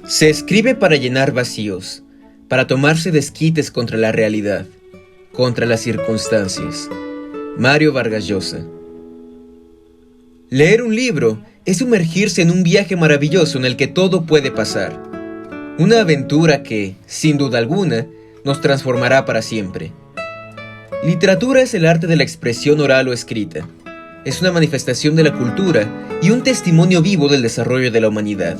Se escribe para llenar vacíos, para tomarse desquites contra la realidad, contra las circunstancias. Mario Vargas Llosa. Leer un libro es sumergirse en un viaje maravilloso en el que todo puede pasar. Una aventura que, sin duda alguna, nos transformará para siempre. Literatura es el arte de la expresión oral o escrita. Es una manifestación de la cultura y un testimonio vivo del desarrollo de la humanidad.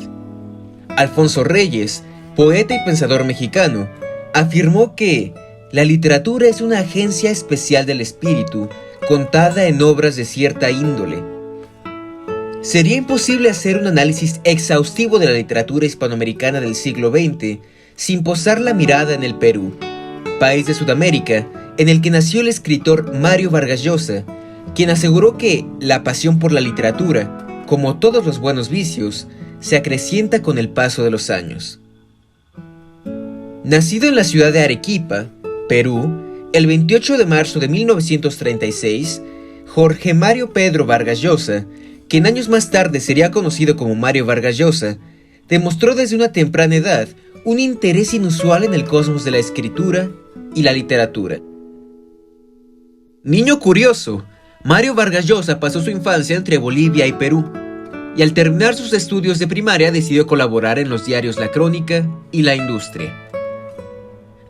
Alfonso Reyes, poeta y pensador mexicano, afirmó que la literatura es una agencia especial del espíritu, contada en obras de cierta índole. Sería imposible hacer un análisis exhaustivo de la literatura hispanoamericana del siglo XX sin posar la mirada en el Perú, país de Sudamérica en el que nació el escritor Mario Vargas Llosa, quien aseguró que la pasión por la literatura, como todos los buenos vicios, se acrecienta con el paso de los años. Nacido en la ciudad de Arequipa, Perú, el 28 de marzo de 1936, Jorge Mario Pedro Vargas Llosa, quien años más tarde sería conocido como Mario Vargas Llosa, demostró desde una temprana edad un interés inusual en el cosmos de la escritura y la literatura. Niño curioso, Mario Vargas Llosa pasó su infancia entre Bolivia y Perú, y al terminar sus estudios de primaria decidió colaborar en los diarios La Crónica y La Industria.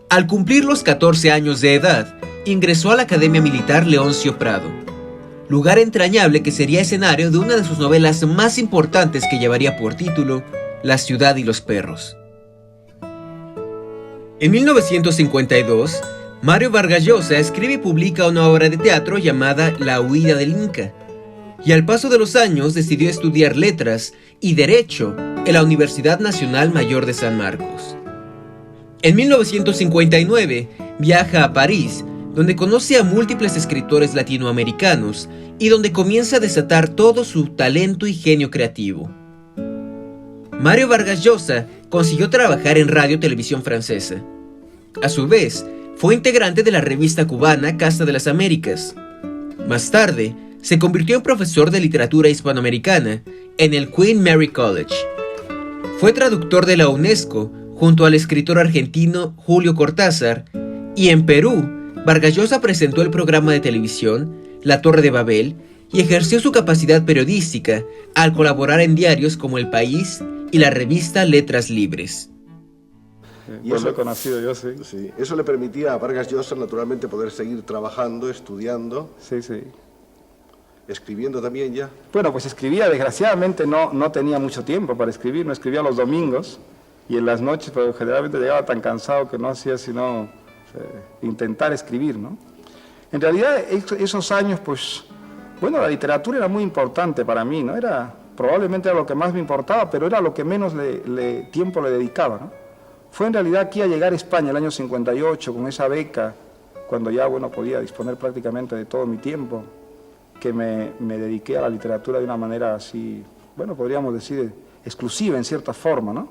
Al cumplir los 14 años de edad, ingresó a la Academia Militar Leoncio Prado, lugar entrañable que sería escenario de una de sus novelas más importantes que llevaría por título La ciudad y los perros. En 1952, Mario Vargas Llosa escribe y publica una obra de teatro llamada La huida del Inca, y al paso de los años decidió estudiar letras y derecho en la Universidad Nacional Mayor de San Marcos. En 1959 viaja a París, donde conoce a múltiples escritores latinoamericanos y donde comienza a desatar todo su talento y genio creativo. Mario Vargas Llosa consiguió trabajar en radio y televisión francesa. A su vez, fue integrante de la revista cubana Casa de las Américas. Más tarde, se convirtió en profesor de literatura hispanoamericana en el Queen Mary College. Fue traductor de la UNESCO junto al escritor argentino Julio Cortázar, y en Perú, Vargas Llosa presentó el programa de televisión La Torre de Babel y ejerció su capacidad periodística al colaborar en diarios como El País y la revista Letras Libres. Y eso lo he conocido yo, sí. Sí. Eso le permitía a Vargas Llosa naturalmente poder seguir trabajando, estudiando. Sí, sí. ¿Escribiendo también ya? Bueno, pues escribía, desgraciadamente no tenía mucho tiempo para escribir, no escribía los domingos y en las noches, pero generalmente llegaba tan cansado que no hacía sino intentar escribir, ¿no? En realidad, esos años, pues, bueno, la literatura era muy importante para mí, ¿no? Probablemente era lo que más me importaba, pero era lo que menos tiempo le dedicaba, ¿no? Fue en realidad aquí a llegar a España el año 58 con esa beca, cuando ya, bueno, podía disponer prácticamente de todo mi tiempo, que me dediqué a la literatura de una manera así, bueno, podríamos decir, exclusiva en cierta forma, ¿no?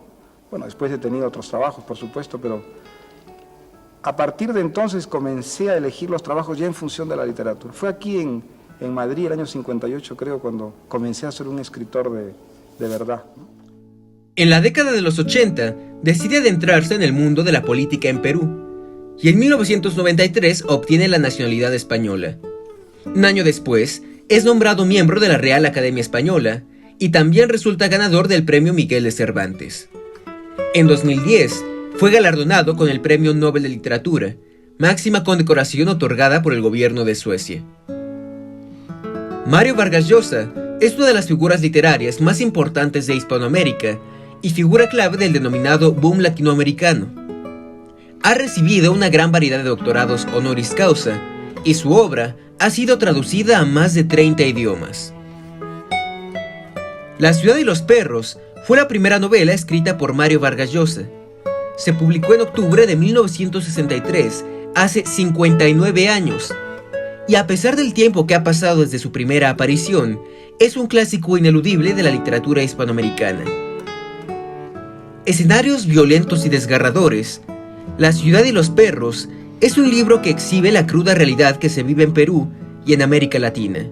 Bueno, después he tenido otros trabajos, por supuesto, pero a partir de entonces comencé a elegir los trabajos ya en función de la literatura. Fue aquí en Madrid, el año 58, creo, cuando comencé a ser un escritor de verdad, ¿no? En la década de los 80, decide adentrarse en el mundo de la política en Perú, y en 1993 obtiene la nacionalidad española. Un año después, es nombrado miembro de la Real Academia Española y también resulta ganador del Premio Miguel de Cervantes. En 2010, fue galardonado con el Premio Nobel de Literatura, máxima condecoración otorgada por el gobierno de Suecia. Mario Vargas Llosa es una de las figuras literarias más importantes de Hispanoamérica y figura clave del denominado boom latinoamericano. Ha recibido una gran variedad de doctorados honoris causa y su obra ha sido traducida a más de 30 idiomas. La ciudad y los perros fue la primera novela escrita por Mario Vargas Llosa. Se publicó en octubre de 1963, hace 59 años, y a pesar del tiempo que ha pasado desde su primera aparición, es un clásico ineludible de la literatura hispanoamericana. Escenarios violentos y desgarradores, La ciudad y los perros es un libro que exhibe la cruda realidad que se vive en Perú y en América Latina.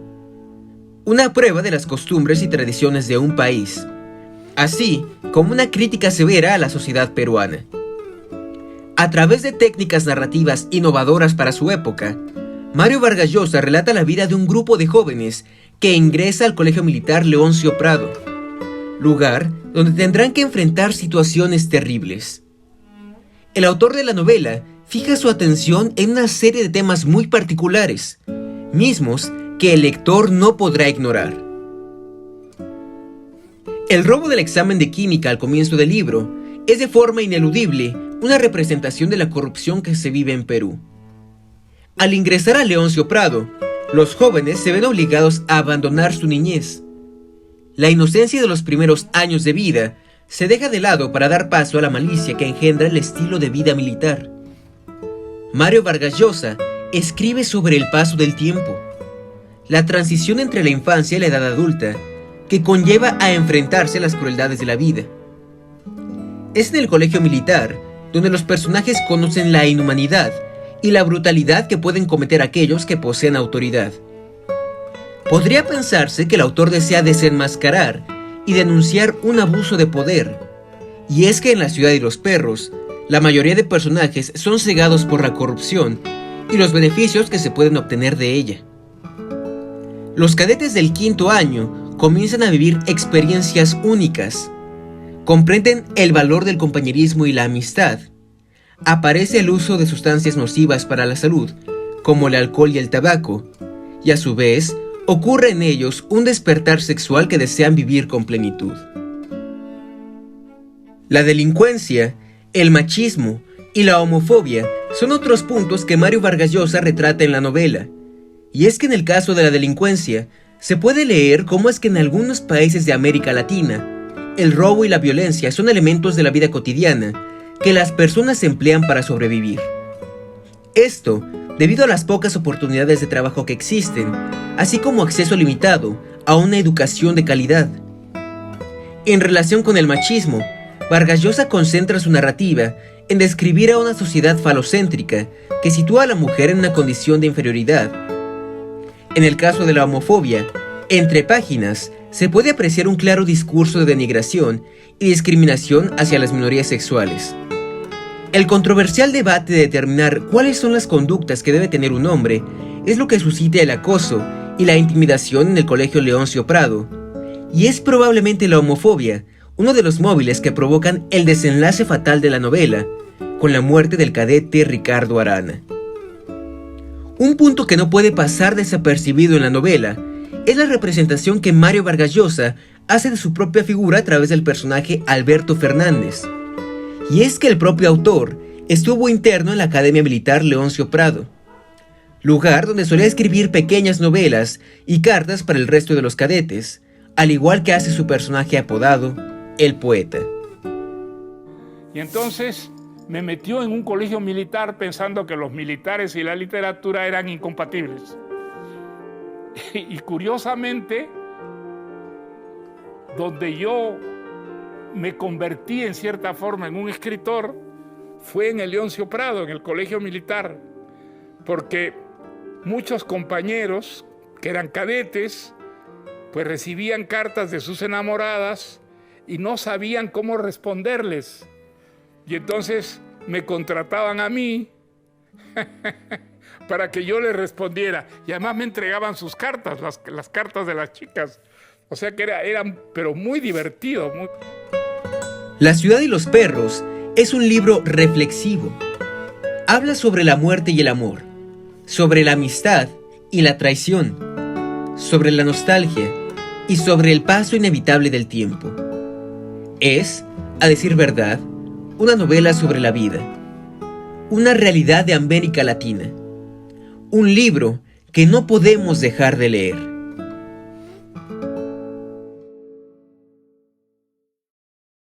Una prueba de las costumbres y tradiciones de un país. así como una crítica severa a la sociedad peruana. A través de técnicas narrativas innovadoras para su época, Mario Vargas Llosa relata la vida de un grupo de jóvenes que ingresa al Colegio Militar Leoncio Prado, lugar donde tendrán que enfrentar situaciones terribles. El autor de la novela fija su atención en una serie de temas muy particulares, mismos que el lector no podrá ignorar. El robo del examen de química al comienzo del libro es de forma ineludible una representación de la corrupción que se vive en Perú. Al ingresar a Leoncio Prado, los jóvenes se ven obligados a abandonar su niñez. La inocencia de los primeros años de vida se deja de lado para dar paso a la malicia que engendra el estilo de vida militar. Mario Vargas Llosa escribe sobre el paso del tiempo, la transición entre la infancia y la edad adulta, que conlleva a enfrentarse a las crueldades de la vida. Es en el colegio militar donde los personajes conocen la inhumanidad y la brutalidad que pueden cometer aquellos que poseen autoridad. Podría pensarse que el autor desea desenmascarar y denunciar un abuso de poder, y es que en La ciudad y los perros, la mayoría de personajes son cegados por la corrupción y los beneficios que se pueden obtener de ella. Los cadetes del 5º año comienzan a vivir experiencias únicas, comprenden el valor del compañerismo y la amistad. Aparece el uso de sustancias nocivas para la salud, como el alcohol y el tabaco, y a su vez, ocurre en ellos un despertar sexual que desean vivir con plenitud. La delincuencia, el machismo y la homofobia son otros puntos que Mario Vargas Llosa retrata en la novela. Y es que en el caso de la delincuencia, se puede leer cómo es que en algunos países de América Latina, el robo y la violencia son elementos de la vida cotidiana que las personas emplean para sobrevivir. Esto debido a las pocas oportunidades de trabajo que existen, así como acceso limitado a una educación de calidad. En relación con el machismo, Vargas Llosa concentra su narrativa en describir a una sociedad falocéntrica que sitúa a la mujer en una condición de inferioridad. En el caso de la homofobia, entre páginas se puede apreciar un claro discurso de denigración y discriminación hacia las minorías sexuales. El controversial debate de determinar cuáles son las conductas que debe tener un hombre es lo que suscita el acoso y la intimidación en el Colegio Leoncio Prado, y es probablemente la homofobia uno de los móviles que provocan el desenlace fatal de la novela, con la muerte del cadete Ricardo Arana. Un punto que no puede pasar desapercibido en la novela es la representación que Mario Vargas Llosa hace de su propia figura a través del personaje Alberto Fernández. Y es que el propio autor estuvo interno en la Academia Militar Leoncio Prado, lugar donde solía escribir pequeñas novelas y cartas para el resto de los cadetes, al igual que hace su personaje apodado El Poeta. Y entonces me metió en un colegio militar pensando que los militares y la literatura eran incompatibles. Y curiosamente, donde yo me convertí en cierta forma en un escritor, fue en el Leoncio Prado, en el colegio militar, porque muchos compañeros que eran cadetes, pues recibían cartas de sus enamoradas y no sabían cómo responderles. Y entonces me contrataban a mí para que yo les respondiera. Y además me entregaban sus cartas, las cartas de las chicas. O sea que eran pero muy divertido. La ciudad y los perros es un libro reflexivo. Habla sobre la muerte y el amor, sobre la amistad y la traición, sobre la nostalgia y sobre el paso inevitable del tiempo. Es, a decir verdad, una novela sobre la vida, una realidad de América Latina, un libro que no podemos dejar de leer.